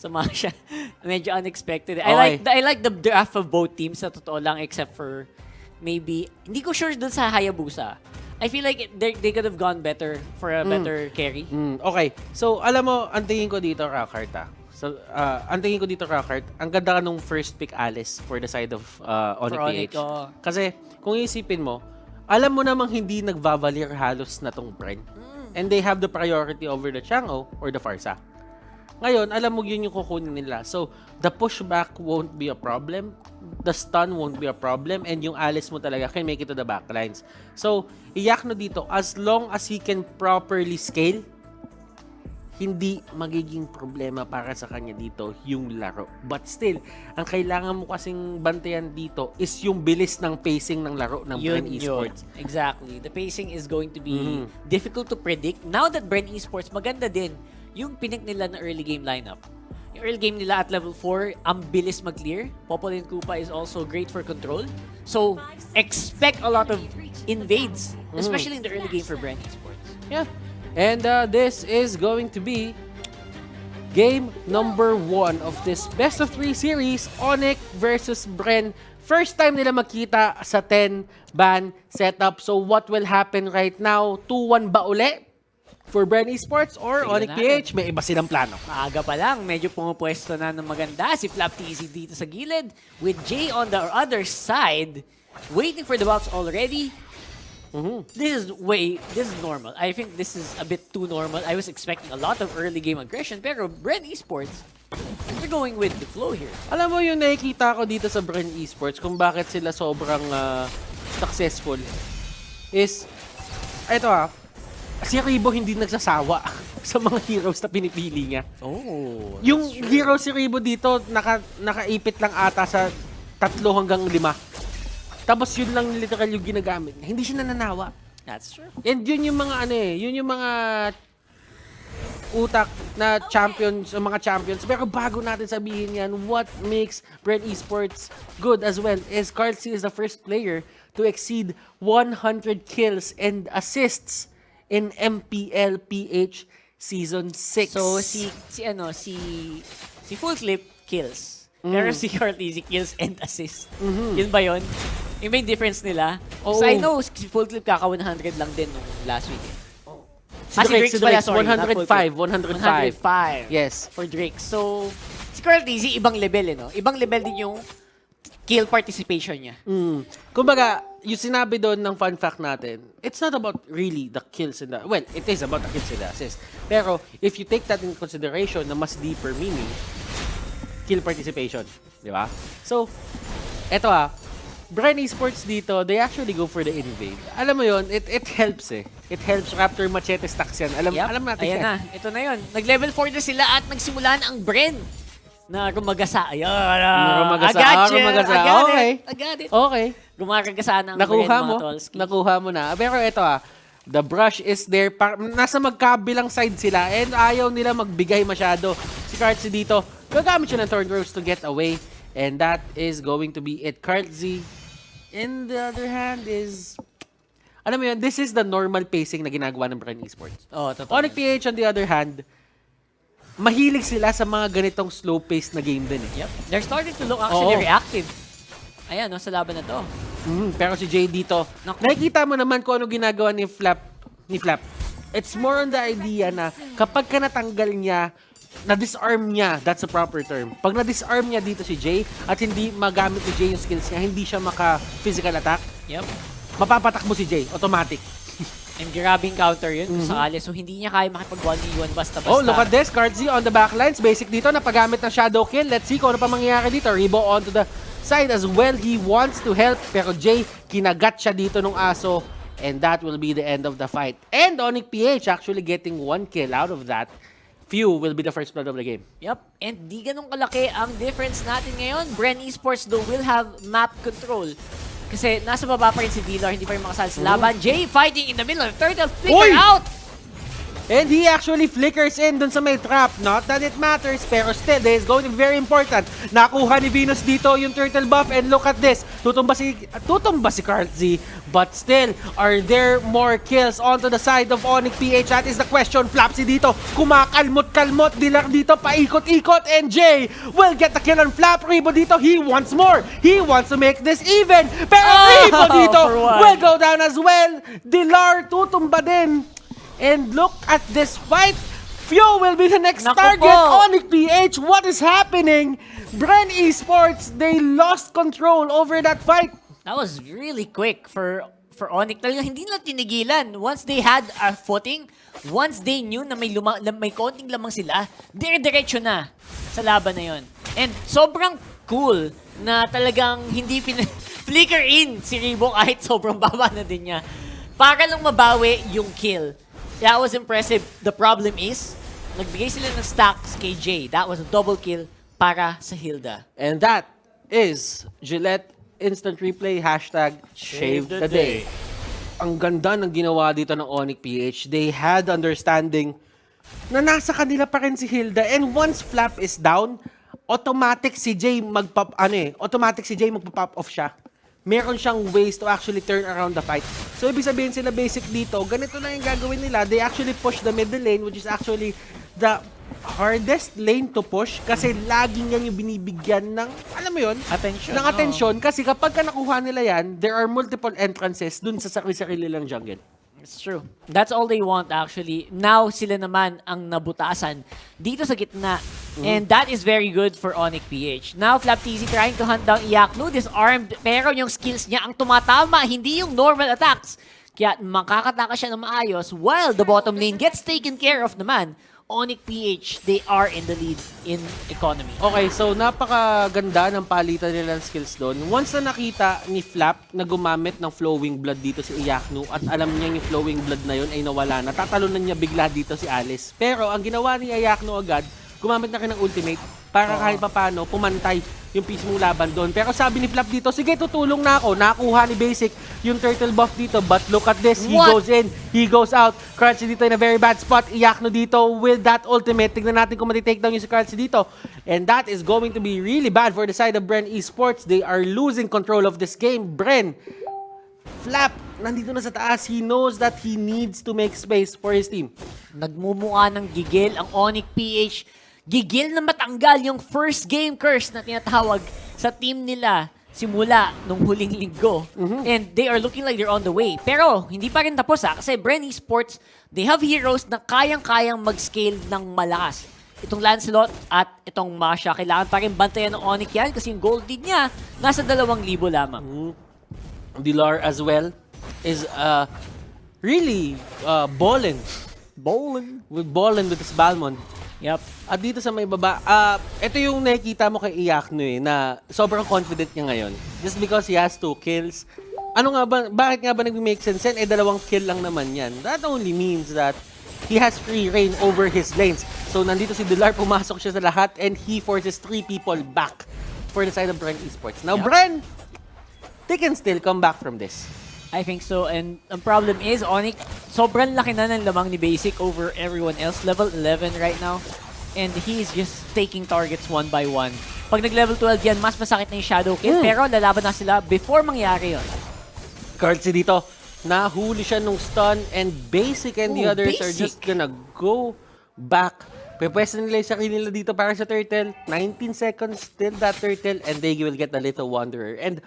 Sama siya. Medyo unexpected. Okay. I like the draft of both teams sa totoo lang except for maybe, hindi ko sure dun sa Hayabusa. I feel like they could have gone better for a better carry. Okay. So, alam mo, ang tingin ko dito, Rockheart, So, ang tingin ko dito, Rockheart, ang ganda ka nung first pick Alice for the side of Onic-PH. Kasi, kung isipin mo, alam mo namang hindi nagvavalir halos na tong Bren. And they have the priority over the Chang'o or the Farsa. Ngayon, alam mo yun yung kukunin nila. So, the pushback won't be a problem. The stun won't be a problem. And yung Alice mo talaga can make it to the backlines. So, iyak no dito, as long as he can properly scale, hindi magiging problema para sa kanya dito yung laro. But still, ang kailangan mo kasing bantayan dito is yung bilis ng pacing ng laro ng BREN Esports. Exactly. The pacing is going to be difficult to predict. Now that BREN Esports, maganda din yung pinik nila na early game lineup. Yung early game nila at level 4, ang bilis mag-clear. Popol and Koopa is also great for control. So, expect a lot of invades, especially in the early game for BREN Esports. Yeah. And this is going to be game number 1 of this best of 3 series, Onic versus BREN. First time nila makita sa 10-ban setup. So, what will happen right now? 2-1 ba uli for BREN Esports or Onic-PH? May iba silang plano. Maaga pa lang, medyo pumupwesto na ng maganda si Flap TZ dito sa gilid with Jay on the other side waiting for the box already. This is normal. I think this is a bit too normal. I was expecting a lot of early game aggression pero BREN Esports, they're going with the flow here. Alam mo yung nakikita ko dito sa BREN Esports kung bakit sila sobrang successful is, ito si Ribo hindi nagsasawa sa mga heroes na pinipili niya. Oh, yung hero si Ribo dito, nakaipit lang ata sa 3 hanggang 5. Tapos yun lang literal yung ginagamit. Hindi siya nananawa. That's true. And yun yung mga yun yung mga utak na champions, mga champions. Pero bago natin sabihin yan, what makes BREN Esports good as well is Carlsy is the first player to exceed 100 kills and assists in MPL-PH Season 6. So si Full Clip kills. Pero si Carlsy kills and assists. Yun ba yun? Yung may difference nila? Oo. So I know si Full Clip kaka 100 lang din nung last week. Si Drake, pala, sorry, 105. 105. Yes. For Drake. So, si Carlsy, ibang level no? Ibang level din yung kill participation niya. Kumbaga, yung sinabi doon ng fun fact natin, it's not about really the kills and the... Well, it is about the kills and the assist. Pero, if you take that into consideration na mas deeper meaning, kill participation. Di ba? So, eto BREN Esports dito, they actually go for the invade. Alam mo yon, it helps It helps Raptor Machete stacks yan. Alam natin Ayan yan. na, ito na yun. Nag-level 4 na sila at nagsimula na ang BREN na rumagasa. Ayan. Rumagasa. I got it. Okay. Rumagasa na ang Nakuha BREN, mo. mga Tolski. Nakuha mo na. Pero ito the brush is there. Nasa magkabilang side sila and ayaw nila magbigay masyado. Si Carlsy dito, gagamit siya ng Thorn Rose to get away. And that is going to be it. Carlsy, in the other hand, is... Alam mo yun, this is the normal pacing na ginagawa ng BREN Esports. Oh, totoo. Onic-PH, on the other hand, mahilig sila sa mga ganitong slow-paced na game din Yep. They're starting to look actually reactive. Ayan, sa laban na to. Pero si Jay dito, nakikita mo naman kung ano ginagawa ni Flap. It's more on the idea na kapag ka natanggal niya, na-disarm niya, that's a proper term. Pag na-disarm niya dito si Jay at hindi magamit ni Jay yung skills niya, hindi siya maka-physical attack, mapapatakbo si Jay, automatic. And grabbing counter yun kung sakali. So hindi niya kaya makipag-1v1 basta-basta. Oh, look at this. Carlsy on the backlines. Basic dito, napagamit ng shadow kill. Let's see kung ano pa mangyayari dito. Ribo onto the side as well. He wants to help. Pero Jay, kinagat siya dito ng aso. And that will be the end of the fight. And Onic-PH actually getting 1 kill out of that. Few will be the first blood of the game. Yep. And di ganun kalaki ang difference natin ngayon. BREN Esports though will have map control. Kasi nasa baba pa rin si Dealer, hindi pa rin makasal sa laban. Jay fighting in the middle. Turtle flicker out! And he actually flickers in dun sa may trap. Not that it matters, pero still, this is going to be very important. Nakuha ni Venus dito yung turtle buff, and look at this. Tutumba si Carl Z, but still, are there more kills onto the side of Onic PH? That is the question. Flapsy dito, kumakalmot-kalmot, Dilar dito, paikot-ikot, and Jay will get the kill on Flap. Rebo dito, he wants more. He wants to make this even. Pero Rebo dito will go down as well. Dilar tutumba din. And look at this fight. Fio will be the next target. Onic PH, what is happening? BREN Esports, they lost control over that fight. That was really quick for Onic. Talagang hindi nila tinigilan. Once they had a footing, once they knew na may konting lamang sila, dire-diretso na sa laban na yon. And sobrang cool na talagang hindi flicker in si Rebo kahit sobrang baba na din niya. Para lang mabawi yung kill. That was impressive. The problem is, nagbigay sila ng stacks kay Jay. That was a double kill para sa Hilda. And that is Gillette Instant Replay #Shave the Day. Ang ganda ng ginawa dito ng Onic PH. They had understanding na nasa kanila pa rin si Hilda. And once Flap is down, automatic si Jay magpop off siya. Meron siyang ways to actually turn around the fight. So, ibig sabihin sila basic dito, ganito lang yung gagawin nila. They actually push the middle lane, which is actually the hardest lane to push kasi laging yan yung binibigyan ng, alam mo yun? Attention. Ng attention. Kasi kapag nakuha nila yan, there are multiple entrances dun sa sarili-sarili lang jungle. It's true. That's all they want actually. Now sila naman ang nabutasan dito sa gitna. And that is very good for Onic PH. Now Flap TZ trying to hunt down Iakno, disarmed, pero yung skills niya ang tumatama, hindi yung normal attacks. Kaya makakataka siya ng maayos while the bottom lane gets taken care of naman. Onic PH, they are in the lead in economy. Okay, so napakaganda ng palitan nila ng skills doon. Once na nakita ni Flap na gumamit ng flowing blood dito si Iakno at alam niya yung flowing blood na yun ay nawala na, tatalunan niya bigla dito si Alice. Pero ang ginawa ni Iakno agad, gumamit na rin ng ultimate para kahit papano pumantay yung piece mong laban doon. Pero sabi ni Flap dito, sige tutulong na ako. Nakuha ni Basic yung turtle buff dito. But look at this, he goes in, he goes out. Carlsi dito in a very bad spot. Iakno dito with that ultimate. Tignan natin kung matitake down yung si Carlsi dito. And that is going to be really bad for the side of BREN Esports. They are losing control of this game. BREN, Flap, nandito na sa taas. He knows that he needs to make space for his team. Nagmumukha ng gigil ang Onic PH. Gigil na matanggal yung first game curse na tinatawag sa team nila simula nung huling linggo. And they are looking like they're on the way. Pero hindi pa rin tapos kasi BREN Esports, they have heroes na kayang-kayang mag-scale ng malakas. Itong Lancelot at itong Masha, kailangan pa rin bantayan ng Onic yan kasi yung gold lead niya nasa 2,000 lamang. Dilar as well is really ballin' with his Balmond. Yep. At dito sa may baba, ito yung nakikita mo kay Iakno na sobrang confident niya ngayon. Just because he has 2 kills. Bakit nga ba nag-make sense yan? 2 kill lang naman yan. That only means that he has free reign over his lanes. So nandito si Dilar, pumasok siya sa lahat and he forces 3 people back for the side of BREN Esports. Now BREN, they can still come back from this. I think so. And ang problem is, Onic, sobrang laki na ng lamang ni Basic over everyone else. Level 11 right now. And he's just taking targets one by one. Pag nag-level 12 yan, mas masakit na yung shadow kill. Pero lalaban na sila before mangyari yun. Carlsi dito, nahuli siya nung stun and Basic and the others are just gonna go back. Pwepwesta nila yung sarili nila dito para sa turtle. 19 seconds still that turtle and they will get the little wanderer. And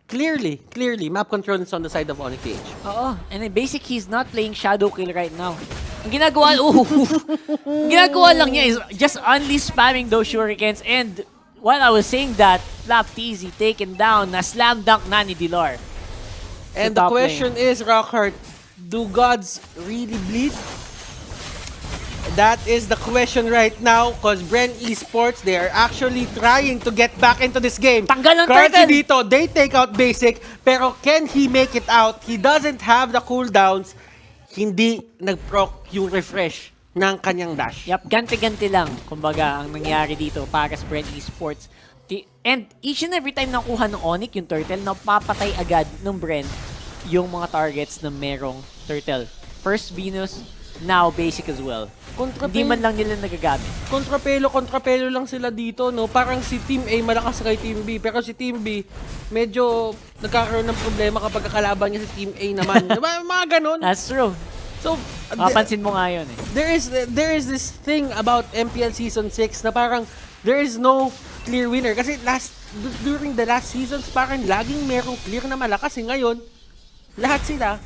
clearly, map control is on the side of Onic PH. Oo. And then Basic, he's not playing shadow kill right now. Ang ginagawa lang niya is just only spamming those shurikens. And while I was saying that, Flap TZ taken down, na slam dunk na ni Dilar. And the question is, Rockhart, do gods really bleed? That is the question right now because BREN Esports, they are actually trying to get back into this game. Tanggal ng Carlsi turtle! dito, they take out Basic, pero can he make it out? He doesn't have the cooldowns. Hindi nag-proc yung refresh ng kanyang dash. Yep, ganti-ganti lang, kumbaga, ang nangyari dito para sa BREN Esports. And each and every time nakuha ng Onic yung turtle, napapatay agad ng BREN yung mga targets na merong turtle. First Venus, now basic as well. Hindi man lang nila nagagamit. Kontrapelo lang sila dito, no? Parang si Team A malakas kay Team B, pero si Team B medyo nagkakaroon ng problema kapag kakalaban niya si Team A naman. Diba? Mga ganun. That's true. So, Mapansin mo nga yun eh. there is this thing about MPL Season 6 na parang there is no clear winner. Kasi during the last seasons, parang laging merong clear na malakas. Ngayon, lahat sila,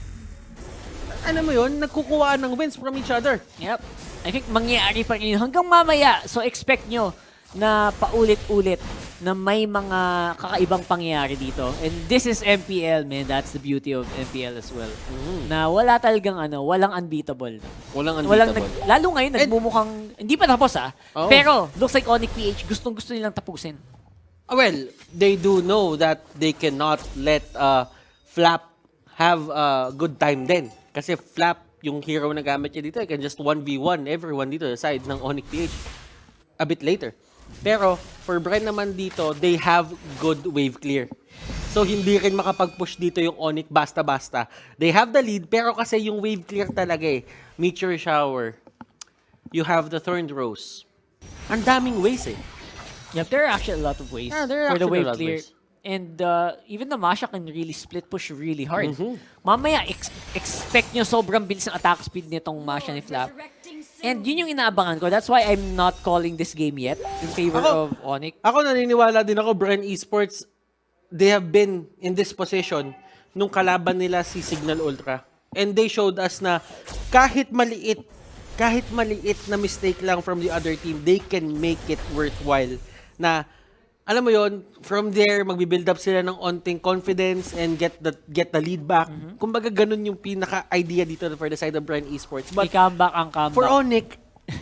ano mo yun, nagkukuha ng wins from each other. Yep. I think mangyayari pa rin yun hanggang mamaya. So expect nyo na paulit-ulit na may mga kakaibang pangyayari dito. And this is MPL, man. That's the beauty of MPL as well. Na wala talagang walang unbeatable. Walang unbeatable. Lalo ngayon, nagmumukhang, hindi pa tapos Oh. pero looks like Onic-PH, gustong-gusto nilang tapusin. Well, they do know that they cannot let Flap have a good time din. Kasi Flap, yung hero na gamit niya dito, can just 1v1 everyone dito sa side ng Onic-PH a bit later. Pero, for BREN naman dito, they have good wave clear. So, hindi rin makapag-push dito yung Onic basta-basta. They have the lead, pero kasi yung wave clear talaga eh. Meteor Shower. You have the Thorned Rose. Ang daming ways eh. Yep, there are actually a lot of ways there are for the actually a wave lot of clear. ways. And even the Masha can really split push really hard. Mamaya, expect nyo sobrang bilis ng attack speed nitong Masha ni Flap. And yun yung inaabangan ko. That's why I'm not calling this game yet in favor of Onic. Ako naniniwala din ako, BREN Esports, they have been in this position nung kalaban nila si Signal Ultra. And they showed us na kahit maliit na mistake lang from the other team, they can make it worthwhile. Na, alam mo yon, from there, magbi-build up sila ng onting confidence and get the lead back. Kumbaga, ganun yung pinaka-idea dito for the side of BREN Esports. But I-comeback ang comeback. for Onic,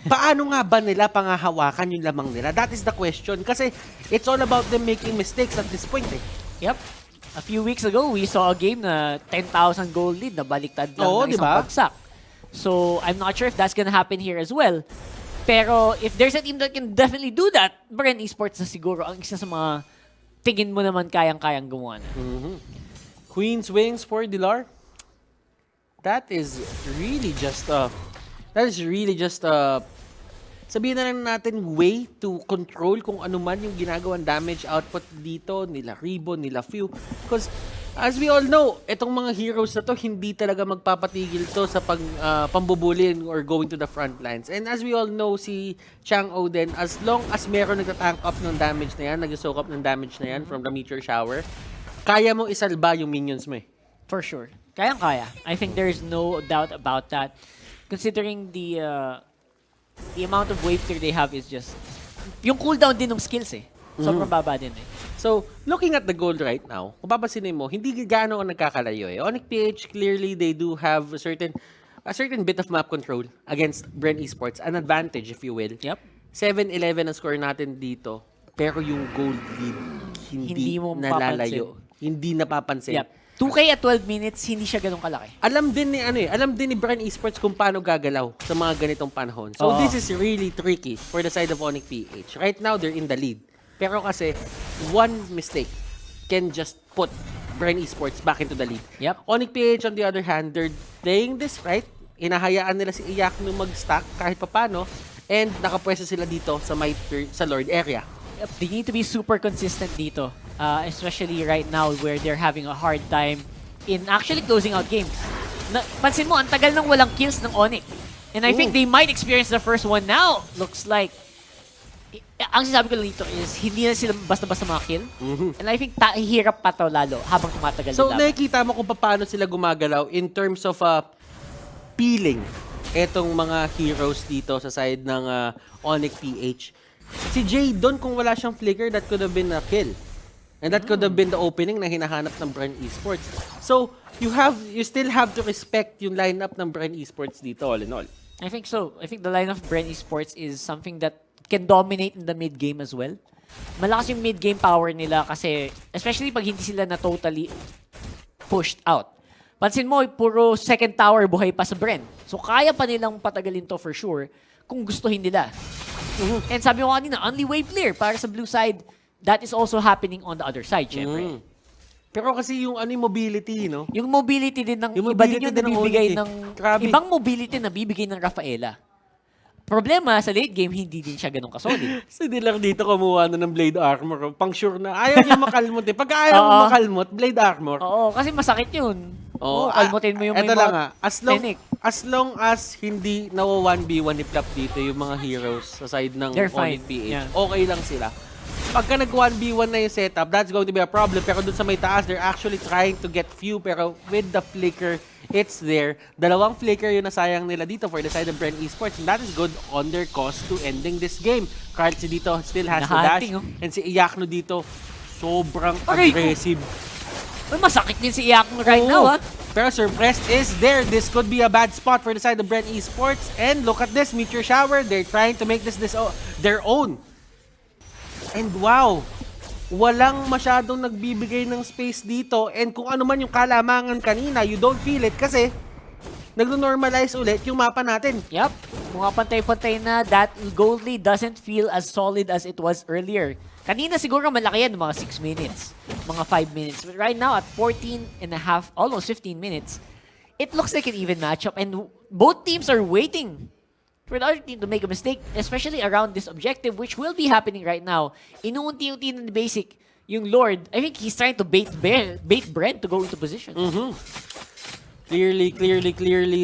paano nga ba nila pangahawakan yung lamang nila? That is the question. Kasi it's all about them making mistakes at this point eh. Yep. A few weeks ago, we saw a game na 10,000 goal lead na baliktad lang Oo, ng isang diba? bagsak. So, I'm not sure if that's gonna happen here as well. Pero if there's a team that can definitely do that, BREN Esports na siguro ang isa sa mga tingin mo naman kayang-kayang gumawa na. Queen's Wings for Dilar. That is really just sabihin na lang natin way to control kung ano man yung ginagawang damage output dito nila Ribbon, nila Few. Because as we all know, itong mga heroes na to hindi talaga magpapatigil to sa pambubulin or going to the front lines. And as we all know, si Chang'o din, as long as meron nagtatank up ng damage na yan, nag-soak up ng damage na yan from the Meteor Shower, kaya mo isalba yung minions mo eh. For sure. Kayang-kaya. I think there's no doubt about that. Considering the amount of wave clear they have is just... Yung cooldown din ng skills eh. Sobrang baba din eh. So, looking at the gold right now, kung papansinin mo, hindi gaano ang nagkakalayo eh. Onic-PH, clearly, they do have a certain bit of map control against BREN Esports. An advantage, if you will. Yep. 7-11 ang score natin dito. Pero yung gold lead, hindi mo nalalayo. Hindi napapansin. Yep. 2K at 12 minutes, hindi siya ganun kalaki. Alam din ni BREN Esports kung paano gagalaw sa mga ganitong panahon. So, this is really tricky for the side of Onic-PH. Right now, they're in the lead. Pero kasi, one mistake can just put BREN Esports back into the lead. Yep. Onic-PH, on the other hand, they're playing this right. Inahayaan nila si Iyak nung mag-stack kahit papano. And nakapwesto sila dito sa Lord area. Yep. They need to be super consistent dito. Especially right now where they're having a hard time in actually closing out games. Pansin mo, ang tagal nang walang kills ng Onic. And I think they might experience the first one now. Looks like ang sinasabi ko lang dito is hindi na sila basta-basta makakill. And I think hirap pa to lalo habang tumatagal. So, nakikita mo kung paano sila gumagalaw in terms of peeling etong mga heroes dito sa side ng Onic-PH. Si Jadon, kung wala siyang flicker, that could have been a kill. And that could have been the opening na hinahanap ng BREN Esports. So, you still have to respect yung lineup ng BREN Esports dito, all in all. I think so. I think the line of BREN Esports is something that can dominate in the mid-game as well. Malakas yung mid-game power nila kasi, especially pag hindi sila na totally pushed out. Pansin mo, puro second tower buhay pa sa BREN. So, kaya pa nilang patagalin to for sure kung gustuhin nila. And sabi mo kanina, only wave clear para sa blue side. That is also happening on the other side, syempre. Pero kasi yung yung mobility, no? Yung mobility din ng Yung iba din mobility yung din ng nabibigay Onic, ng grabe. ibang mobility na bibigay ng Rafaela. Problema sa late game, hindi din siya ganun kasolid. Kasi di lang dito kumuha na ng blade armor. Pang sure na. Ayaw niya makalmot eh. Pagka ayaw mo makalmot, blade armor. Oo, kasi masakit yun. Oo, Oo, kalmutin mo yung may eto lang Fennec. as long as hindi nawa 1v1 ni Flap dito yung mga heroes sa side ng They're fine. Onic PH, Yeah. okay lang sila. Pagka nag 1v1 na yung setup, that's going to be a problem. Pero dun sa may taas, they're actually trying to get few. Pero with the flicker, it's there. Dalawang flicker yung nasayang nila dito for the side of BREN Esports. And that is good on their cause to ending this game. Carlsi dito still has the dash. And si Iyakno dito, sobrang aggressive. Ay, masakit din si Iyakno right now, ha? Pero Surpressed is there. This could be a bad spot for the side of BREN Esports. And look at this, Meteor Shower. They're trying to make this their own. And wow, walang masyadong nagbibigay ng space dito. And kung ano man yung kalamangan kanina, you don't feel it kasi nagno-normalize ulit yung mapa natin. Yep. Mga pantay-pantay na, that gold lead doesn't feel as solid as it was earlier. Kanina siguro malaki yan, mga 6 minutes, mga 5 minutes. But right now, at 14 and a half, almost 15 minutes, it looks like an even matchup. And both teams are waiting for the other team to make a mistake, especially around this objective, which will be happening right now. Inuunti-unti na basic yung Lord. I think he's trying to bait BREN to go into position. Clearly,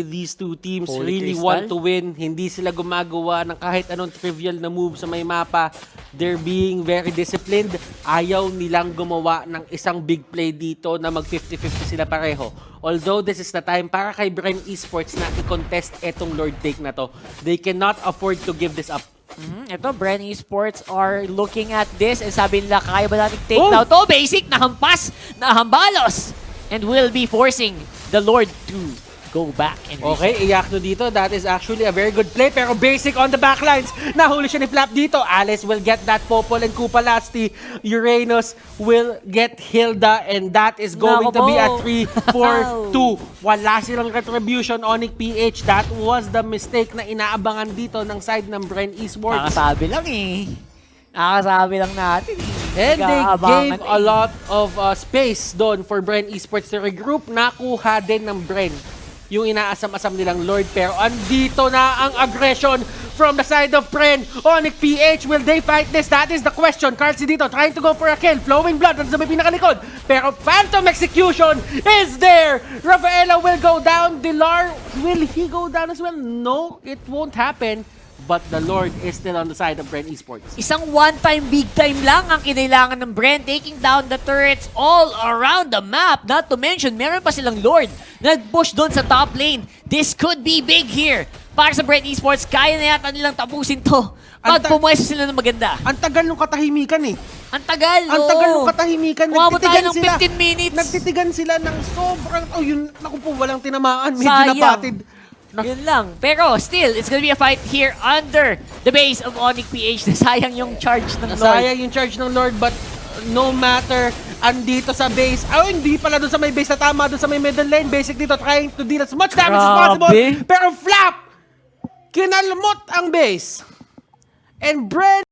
these two teams Holy really Crystal. want to win. Hindi sila gumagawa ng kahit anong trivial na move sa may mapa. They're being very disciplined. Ayaw nilang gumawa ng isang big play dito na mag 50-50 sila pareho. Although this is the time para kay BREN Esports na i-contest etong Lord take na to. They cannot afford to give this up. Ito, BREN Esports are looking at this and sabi nila, kaya ba natin take now to? Basic, nahampas, nahambalos, and will be forcing the Lord to go back and Okay, Iyakno dito. That is actually a very good play. Pero Basic on the backlines. Nahuli siya ni Flap dito. Alice will get that Popol and Kupalasti. Uranus will get Hilda. And that is going to be a 3-4-2. Wala silang retribution, Onic PH. That was the mistake na inaabangan dito ng side ng BREN Esports. Nakasabi lang eh. Nakasabi lang natin eh. And they Nag-aabangan gave a lot of space doon for BREN Esports to regroup. Nakuha din ng BREN yung inaasam-asam nilang Lord. Pero andito na ang aggression from the side of BREN. Onic PH, will they fight this? That is the question. Carlsi dito trying to go for a kill. Flowing blood sa may pinakalikod. Pero Phantom Execution is there. Rafaela will go down. Dilar, will he go down as well? No, it won't happen. But the Lord is still on the side of BREN Esports. Isang one-time, big-time lang ang kinailangan ng BREN, taking down the turrets all around the map. Not to mention, meron pa silang Lord. Nag-push doon sa top lane. This could be big here. Para sa BREN Esports, kaya na yata nilang tapusin to. Pag pumwesto sila ng maganda. Ang tagal ng katahimikan eh. Ang tagal, Ang tagal ng katahimikan. Umabot tayo ng Nagtitigan 15 minutes. Nagtitigan sila ng sobrang... Oh, yun, naku po, walang tinamaan. Medyo Sayang. napatid. Yun lang. Pero still, it's gonna be a fight here under the base of Onic PH. Nasayang yung charge ng Lord. Nasayang yung charge ng Lord, but no matter, andito sa base. Oh, hindi pala doon sa may base na tama, doon sa may middle lane. Basic dito, trying to deal as much damage as possible. Pero Flap! Kinalmot ang base. And BREN